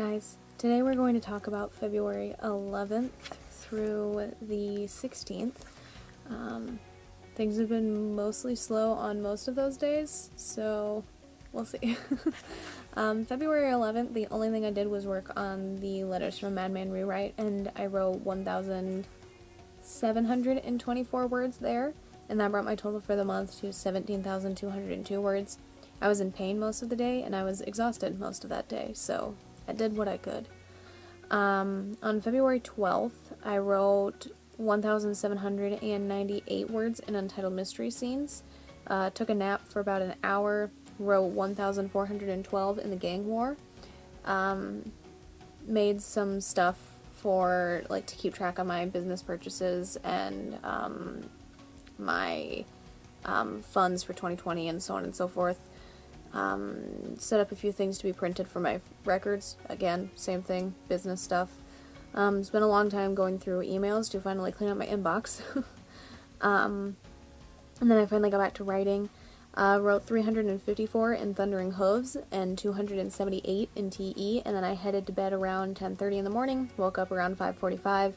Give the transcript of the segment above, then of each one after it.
guys, today we're going to talk about February 11th through the 16th. Things have been mostly slow on most of those days, so we'll see. February 11th, the only thing I did was work on the Letters from a Madman rewrite, and I wrote 1,724 words there, and that brought my total for the month to 17,202 words. I was in pain most of the day, and I was exhausted most of that day, so I did what I could. On February 12th, I wrote 1,798 words in Untitled Mystery Scenes, took a nap for about an hour, wrote 1,412 in the Gang War, made some stuff for, to keep track of my business purchases and, my, funds for 2020 and so on and so forth. Set up a few things to be printed for my records. Again, same thing, business stuff. It's been a long time going through emails to finally clean up my inbox. And then I finally got back to writing. Wrote 354 in Thundering Hooves and 278 in TE, and then I headed to bed around 10:30 in the morning, woke up around 5:45,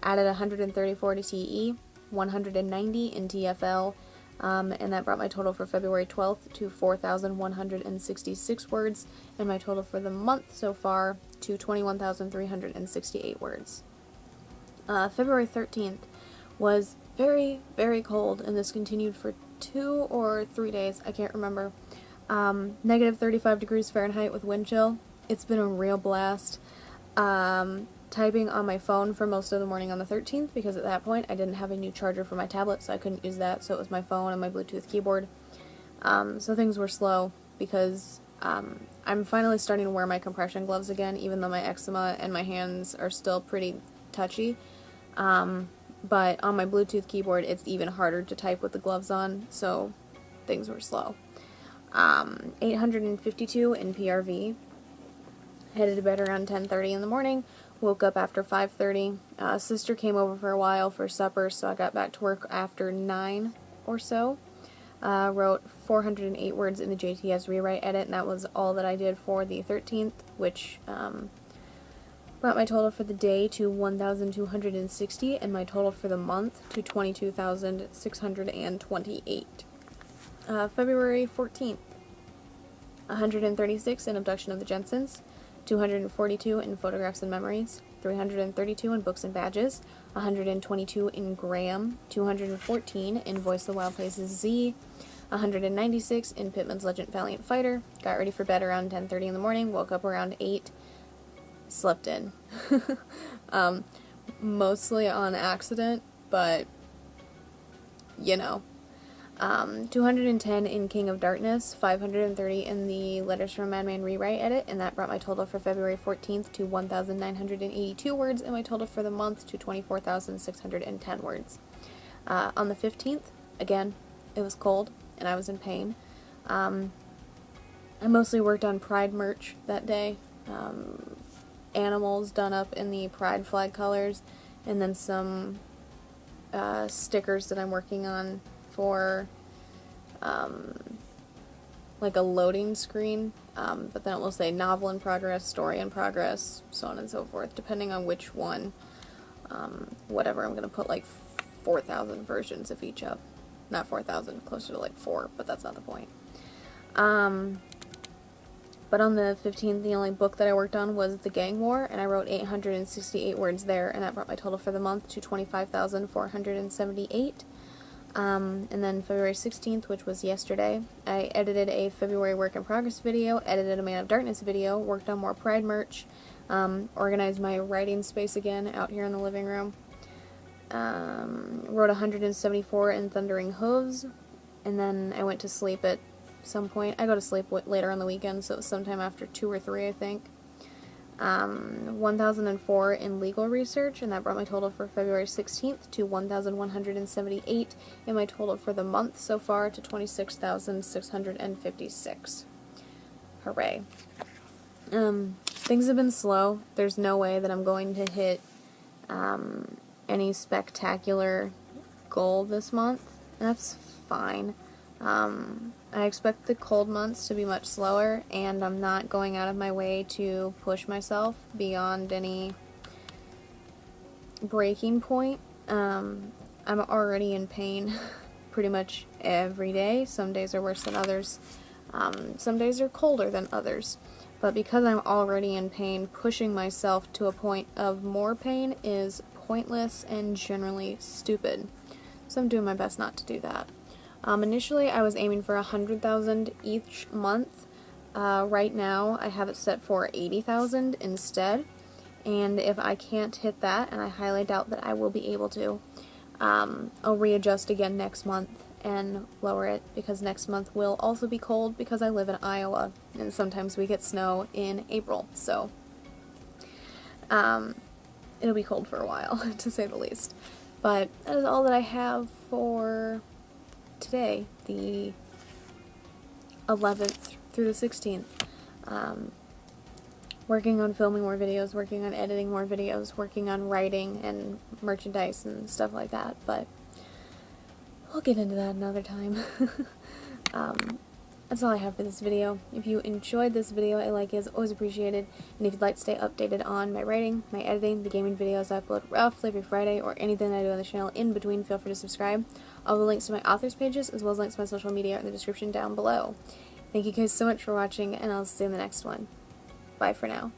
added 134 to TE, 190 in TFL, and that brought my total for February 12th to 4,166 words, and my total for the month so far to 21,368 words. February 13th was very, very cold, and this continued for 2 or 3 days, I can't remember. Negative 35 degrees Fahrenheit with wind chill. It's been a real blast. Typing on my phone for most of the morning on the 13th, because at that point I didn't have a new charger for my tablet, so I couldn't use that, so it was my phone and my Bluetooth keyboard. So things were slow, because I'm finally starting to wear my compression gloves again, even though my eczema and my hands are still pretty touchy. But on my Bluetooth keyboard it's even harder to type with the gloves on, so things were slow. 852 in PRV. Headed to bed around 10:30 in the morning. Woke up after 5:30. Sister came over for a while for supper, so I got back to work after 9 or so. Wrote 408 words in the JTS rewrite edit, and that was all that I did for the 13th, which brought my total for the day to 1,260, and my total for the month to 22,628. February 14th, 136 in Abduction of the Jensens, 242 in Photographs and Memories, 332 in Books and Badges, 122 in Graham, 214 in Voice of the Wild Places Z, 196 in Pittman's Legend Valiant Fighter. Got ready for bed around 10:30 in the morning, woke up around 8, slept in. Mostly on accident, but, you know. 210 in King of Darkness, 530 in the Letters from a Madman rewrite edit, and that brought my total for February 14th to 1,982 words, and my total for the month to 24,610 words. On the 15th, again, it was cold, and I was in pain. I mostly worked on Pride merch that day. Animals done up in the Pride flag colors, and then some stickers that I'm working on for like a loading screen, but then it will say novel in progress, story in progress, so on and so forth, depending on which one. Whatever, I'm gonna put like 4,000 versions of each up. Not 4,000, closer to like 4, but that's not the point. But on the 15th, the only book that I worked on was The Gang War, and I wrote 868 words there, and that brought my total for the month to 25,478. And then February 16th, which was yesterday, I edited a February work in progress video, edited a Man of Darkness video, worked on more Pride merch, organized my writing space again out here in the living room, wrote 174 in Thundering Hooves, and then I went to sleep at some point. I go to sleep later on the weekend, so it was sometime after 2 or 3, I think. 1,004 in legal research, and that brought my total for February 16th to 1,178, and my total for the month so far to 26,656. Hooray. Things have been slow. There's no way that I'm going to hit any spectacular goal this month, and that's fine. I expect the cold months to be much slower, and I'm not going out of my way to push myself beyond any breaking point. I'm already in pain pretty much every day. Some days are worse than others. Some days are colder than others. But because I'm already in pain, pushing myself to a point of more pain is pointless and generally stupid. So I'm doing my best not to do that. Initially, I was aiming for 100,000 each month. Right now, I have it set for 80,000 instead. And if I can't hit that, and I highly doubt that I will be able to, I'll readjust again next month and lower it, because next month will also be cold because I live in Iowa, and sometimes we get snow in April, so it'll be cold for a while, to say the least. But that is all that I have for today, the 11th through the 16th. Working on filming more videos, working on editing more videos, working on writing and merchandise and stuff like that, but I'll get into that another time. That's all I have for this video. If you enjoyed this video, a like is always appreciated, and if you'd like to stay updated on my writing, my editing, the gaming videos I upload roughly every Friday, or anything that I do on the channel in between, feel free to subscribe. All the links to my authors pages, as well as links to my social media, are in the description down below. Thank you guys so much for watching, and I'll see you in the next one. Bye for now.